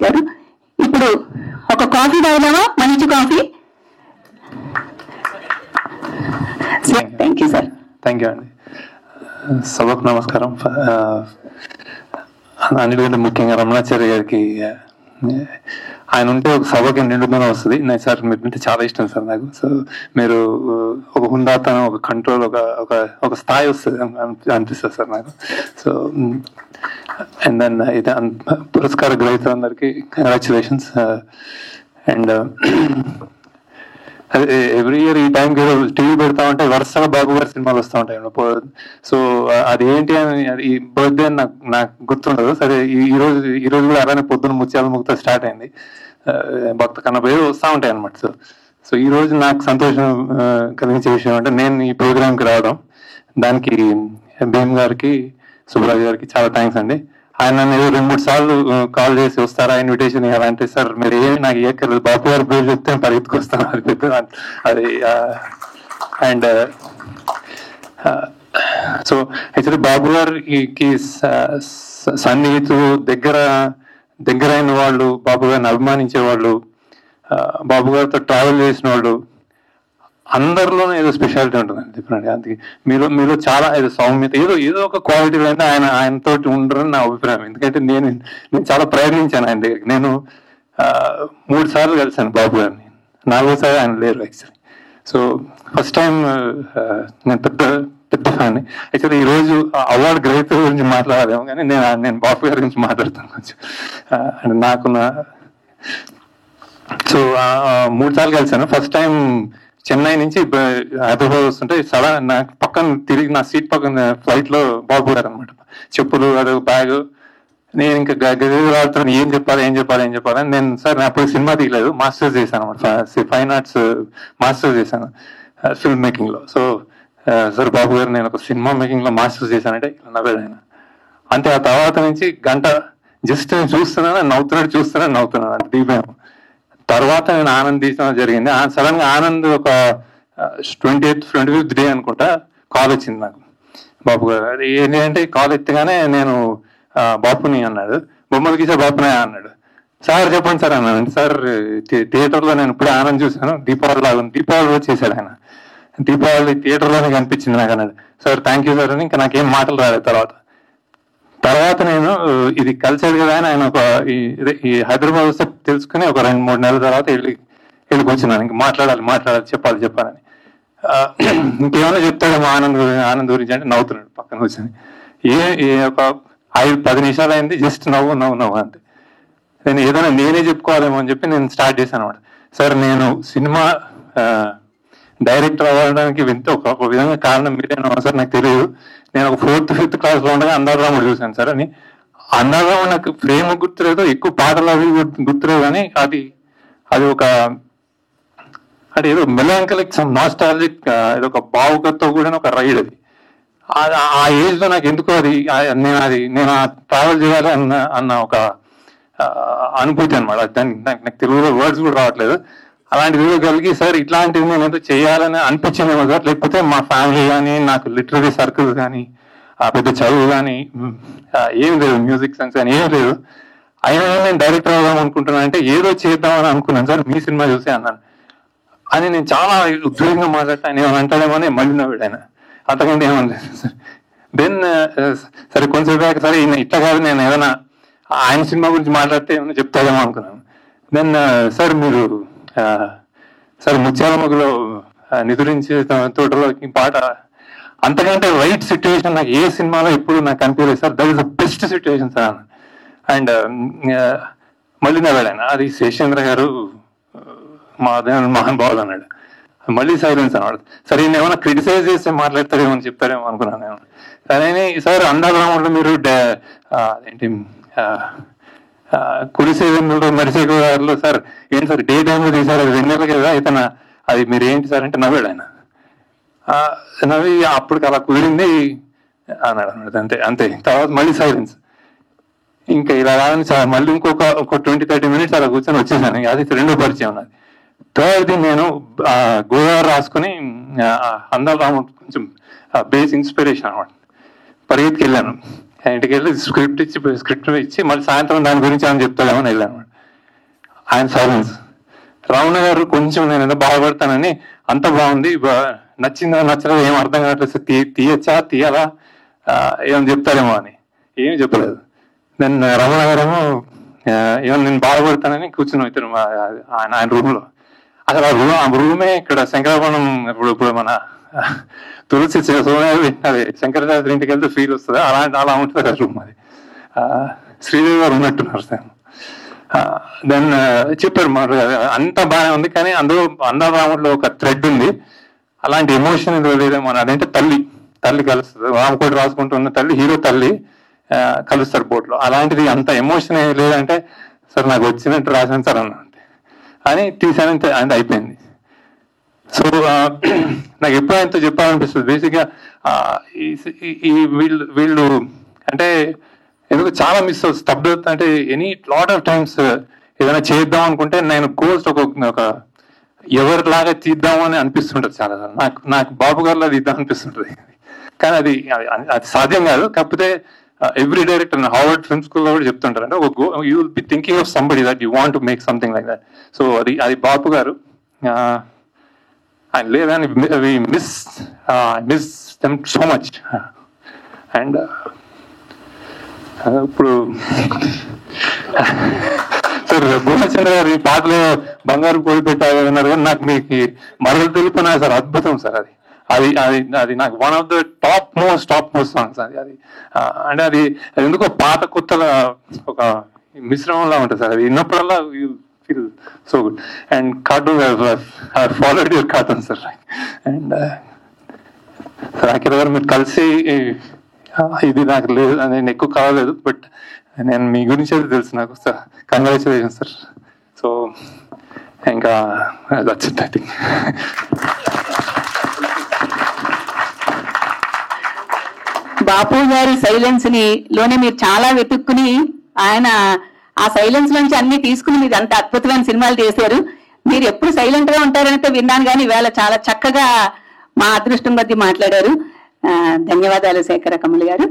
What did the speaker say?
పెట్టారు. ఇప్పుడు ఒక కాఫీ తాగుదామా? మంచి coffee. Thank you sir. Thank you అండి. సభకు నమస్కారం. అన్నిటికంటే ముఖ్యంగా రమణాచార్య గారికి, ఆయన ఉంటే ఒక సభకి నిండుదనం వస్తుంది. నేను సార్ మీరు అంటే చాలా ఇష్టం సార్ నాకు. సో మీరు ఒక హుందాతనం, ఒక కంట్రోల్, ఒక స్థాయి వస్తుంది అనిపిస్తుంది సార్ నాకు. సో అండ్ దెన్ ఇది పురస్కార గ్రహీతలందరికీ కంగ్రాచులేషన్స్. అండ్ ఎవ్రీ ఇయర్ ఈ టైంకి ఏదో టీవీ పెడతా ఉంటే వరుసగా బాబు గారి సినిమాలు వస్తూ ఉంటాయి. సో అది ఏంటి అని, ఈ బర్త్డే అని నాకు గుర్తుండదు. సరే ఈ రోజు కూడా అలానే పొద్దున్న ముత్యాల ముగ్గుతో స్టార్ట్ అయింది. భక్త కన్నపై వస్తూ ఉంటాయి అనమాట. సో ఈ రోజు నాకు సంతోషం కలిగించే విషయం అంటే నేను ఈ ప్రోగ్రామ్కి రావడం. దానికి భీమ్ గారికి, సుబ్బరాజు గారికి చాలా థ్యాంక్స్ అండి. ఆయన ఏదో 2-3 సార్లు కాల్ చేసి వస్తారా ఇన్విటేషన్ ఇవ్వాలంటే, సార్ మీరు ఏమి నాకు ఇవ్వక్కర్లేదు, బాపు గారి పేరు చెప్తే పరిగెత్తుకొస్తాను అది పెద్ద అది. అండ్ సో యాక్చువల్లీ బాబు గారికి సన్నిహితులు, దగ్గరైన వాళ్ళు, బాబు గారిని అభిమానించే వాళ్ళు, బాబు గారితో ట్రావెల్ చేసిన వాళ్ళు అందరిలోనూ ఏదో స్పెషాలిటీ ఉంటుందండి, డిఫరెంట్. అందుకే మీలో చాలా ఏదో సౌమ్యత, ఏదో ఒక క్వాలిటీ అయితే ఆయనతో ఉండరని నా అభిప్రాయం. ఎందుకంటే నేను చాలా ప్రయత్నించాను ఆయన దగ్గరికి. నేను 3 సార్లు కలిసాను బాబు గారిని. 4వసారి ఆయన లేరు యాక్చువల్లీ. సో ఫస్ట్ టైం నేను పెద్ద ఫ్యాన్. యాక్చువల్లీ ఈ రోజు అవార్డు గ్రహీత గురించి మాట్లాడాలేమో, కానీ నేను బాబు గారి గురించి మాట్లాడతాను కొంచెం. అండ్ నాకున్న సో 3 సార్లు కలిసాను. ఫస్ట్ టైం చెన్నై నుంచి హైదరాబాద్ వస్తుంటే సడన్ నాకు పక్కన తిరిగి నా సీట్ పక్కన ఫ్లైట్ లో బాబు గారు అనమాట. చెప్పులు, అది బ్యాగ్. నేను ఇంకా గదిలాడుతాను, ఏం చెప్పాలని నేను సార్ నేను అప్పుడు సినిమా తీయలేదు, మాస్టర్స్ చేశాను అనమాట. ఫైన్ ఆర్ట్స్ మాస్టర్స్ చేశాను ఫిల్మ్ మేకింగ్ లో. సో సార్ బాబు గారు నేను ఒక సినిమా మేకింగ్ లో మాస్టర్స్ చేశానంటే నవ్వేది ఆయన. అంతే. ఆ తర్వాత నుంచి గంట జస్ట్ నేను చూస్తున్నాను అంటే దిగిపోయాము. తర్వాత నేను ఆనంద్ తీసిన జరిగింది. సడన్ గా ఆనంద్ ఒక 25th డే అనుకుంటా కాల్ వచ్చింది నాకు. బాబు గారు అది ఏంటి అంటే, కాల్ ఎత్తగానే నేను బాపుని అన్నాడు, బొమ్మలు గీసే బాపునే అన్నాడు. సార్ చెప్పండి సార్ అన్నాను. సార్ థియేటర్లో నేను ఇప్పుడే ఆనంద్ చూశాను, దీపావళి చేశాడు ఆయన. దీపావళి థియేటర్లోనే కనిపించింది నాకు అన్నాడు. సార్ థ్యాంక్ యూ సార్ అని ఇంకా నాకేం మాటలు రాలేదు. తర్వాత నేను ఇది కలిసేది కదా అని ఆయన ఈ హైదరాబాద్ వస్తే తెలుసుకుని ఒక 2-3 నెలల తర్వాత వెళ్ళి కూర్చున్నాను. ఇంక మాట్లాడాలి చెప్పాలని. ఇంకేమైనా చెప్తాడేమో ఆనంద్ గురించి అంటే నవ్వుతున్నాడు పక్కన కూర్చొని. ఒక 5-10 నిమిషాలు అయింది, జస్ట్ నవ్వు అంతే. నేను ఏదైనా నేనే చెప్పుకోవాలేమో అని చెప్పి నేను స్టార్ట్ చేశాను అనమాట. సార్ నేను సినిమా డైరెక్టర్ అవ్వడానికి ఒక విధంగా కారణం మీరేనో సార్ నాకు తెలియదు. నేను ఒక 4th-5th క్లాస్లో ఉండగా అందారాముడు చూశాను సార్ అని. అందారాముడు నాకు ప్రేమ గుర్తులేదు, ఎక్కువ పాటలు అవి గుర్తులేదు, కానీ అది ఒక అది ఏదో మెలాంకలిక్, సమ్ నాస్టాలజిక్, ఏదో ఒక భావుకతో కూడిన ఒక రైడ్. అది ఆ ఏజ్ లో నాకు ఎందుకో నేను ట్రావెల్ చేయాలి అన్న ఒక అనుభూతి అనమాట. దానికి నాకు తెలుగులో వర్డ్స్ కూడా రావట్లేదు. అలాంటి వీడియో కలిగి సార్ ఇట్లాంటివి నేను ఏదో చేయాలని అనిపించిందేమో సార్, లేకపోతే మా ఫ్యామిలీ కానీ, నాకు లిటరరీ సర్కిల్ కానీ, పెద్ద చదువు కానీ ఏం లేదు, మ్యూజిక్ సెన్స్ కానీ ఏం లేదు. అయినా నేను డైరెక్టర్ అవుదాం అనుకుంటున్నాను అంటే ఏదో చేద్దామని అనుకున్నాను సార్, మీ సినిమా చూసి అన్నాను అని. నేను చాలా ఉద్వేగంగా మాట్లాడితే ఆయన ఏమైనా అంటాడేమో అని మళ్ళీ నవ్వాడు ఆయన. అంతకంటే ఏమనలేదు సార్. దెన్ సరే కొంచెం సరే ఇట్లా కాదు, నేను ఏదైనా ఆయన సినిమా గురించి మాట్లాడితే ఏమైనా చెప్తాడేమో అనుకున్నాను. దెన్ సార్ మీరు సార్ ముత్యాల మొగ్గులో నిదురించి తోటలో పాట, అంతకంటే రైట్ సిచ్యువేషన్ నాకు ఏ సినిమాలో ఎప్పుడు నాకు కనిపించలేదు sir. That is the best situation sir. And మళ్ళీ నవ్వాడు. అది శేషేంద్ర గారు మహానుభావులు అన్నాడు. మళ్ళీ సైలెన్స్ అన్నాడు. సరే నేను ఏమైనా క్రిటిసైజ్ చేస్తే మాట్లాడతాడేమో అని చెప్తాడేమో అనుకున్నాను నేను. కానీ సార్ అందారాముడు మీరు అదేంటి కుడిసేవెన్నులో మరిసేవారిలో సార్ ఏంటి సార్ డే టైంలో తీసారు, అది 2 నెలలు కదా అయితే అది మీరు ఏంటి సార్ అంటే నవ్వాడు ఆయన. నవ్వి అప్పటికి అలా కుదిరింది అన్నాడు అంతే. తర్వాత మళ్ళీ సైలెన్స్. ఇంకా ఇలా రాని సార్ మళ్ళీ ఇంకొక 20-30 మినిట్స్ అలా కూర్చొని వచ్చేసాను. అది 2వ పరిచయం ఉన్నది. 3rd నేను గోదావరి రాసుకుని అందాల రాముడు కొంచెం బేస్ ఇన్స్పిరేషన్ అనమాట. పరిగెత్తికి వెళ్ళాను. ఇంటికి వెళ్ళి స్క్రిప్ట్ ఇచ్చి మళ్ళీ సాయంత్రం దాని గురించి అని చెప్తాడేమని వెళ్ళాను అనమాట. ఆయన సైలెన్స్. రమణ గారు కొంచెం నేను ఏదో బాధపడతానని అంత బాగుంది, నచ్చిందా నచ్చలేదా ఏం అర్థం కావట్లేదు, తీయచ్చా తీయాలా ఏమని చెప్తారేమో అని ఏమి చెప్పలేదు. దెన్ రమణ గారేమో ఏమో నేను బాధపడతానని కూర్చున్నాం ఇద్దరు ఆయన రూమ్ లో. అసలు ఆ రూమే ఇక్కడ శంకరాభరణం ఇప్పుడు మన తులసి అది శంకరాచార్య ఇంటికి వెళ్తే ఫీల్ వస్తుంది, అలా ఉంటుంది కదా రూమ్. అది శ్రీదేవి గారు ఉన్నట్టున్నారు సార్. దెన్ చెప్పారు మాట అంతా బాగానే ఉంది, కానీ అందులో అన్నరాముడిలో ఒక థ్రెడ్ ఉంది, అలాంటి ఎమోషన్ లేదేమో అని. అదంటే తల్లి కలుస్తుంది, రామకోటి రాసుకుంటూ ఉన్న తల్లి, హీరో తల్లి కలుస్తారు బోట్లో. అలాంటిది అంత ఎమోషన్ లేదంటే సార్ నాకు వచ్చినట్టు రాశాను సార్ అన్న అంతే అని తీసానంటే అది అయిపోయింది. సో నాకు ఎప్పుడో ఎంతో చెప్పాలనిపిస్తుంది. బేసిక్గా వీళ్ళు అంటే ఎందుకు చాలా మిస్ అవుతుంది. స్తబ్దత అంటే లాట్ ఆఫ్ టైమ్స్ ఏదైనా చేద్దాం అనుకుంటే నేను కోర్స్ ఒక ఎవరిలాగా తీద్దామని అనిపిస్తుంటది చాలా. నాకు బాబు గారిలో అది ఇద్దాం అనిపిస్తుంటది, కానీ అది సాధ్యం కాదు. కాకపోతే ఎవ్రీ డైరెక్టర్ హార్వర్డ్ ఫిల్మ్ స్కూల్లో కూడా చెప్తుంటారు అంటే you will be thinking of somebody that you want to make something like that. So అది బాబు గారు ఆయన లేదని miss them so much. And ఇప్పుడు సార్ భూమచంద్ర గారు ఈ పాటలో బంగారు కోడి పెట్టారు, నాకు మీకు మరలు తెలుపునా సార్ అద్భుతం సార్. అది నాకు one of the top most songs అది. అంటే అది ఎందుకో పాత కొత్తగా ఒక మిశ్రమంలా ఉంటుంది సార్. అది విన్నప్పుడల్లా feel so good. And cartoon followed your cartoon sir. And sir Akhila గారు మీరు కలిసి ఇది నాకు లేదు, నేను ఎక్కువ కావలేదు, బట్ నేను మీ గురించి అయితే తెలుసు నాకు సార్. Congratulation sir. సో ఇంకా దట్స్ ఇట్ ఐ థింక్. బాపు గారి సైలెన్స్ లోనే మీరు చాలా వెతుక్కుని ఆయన ఆ సైలెన్స్ నుంచి అన్ని తీసుకుని మీరు అంత అద్భుతమైన సినిమాలు చేశారు. మీరు ఎప్పుడు సైలెంట్ గా ఉంటారంటే విన్నాను, కానీ ఇవాళ చాలా చక్కగా మా అదృష్టం కొద్దీ మాట్లాడారు. ధన్యవాదాలు శేఖర కమల్ గారు.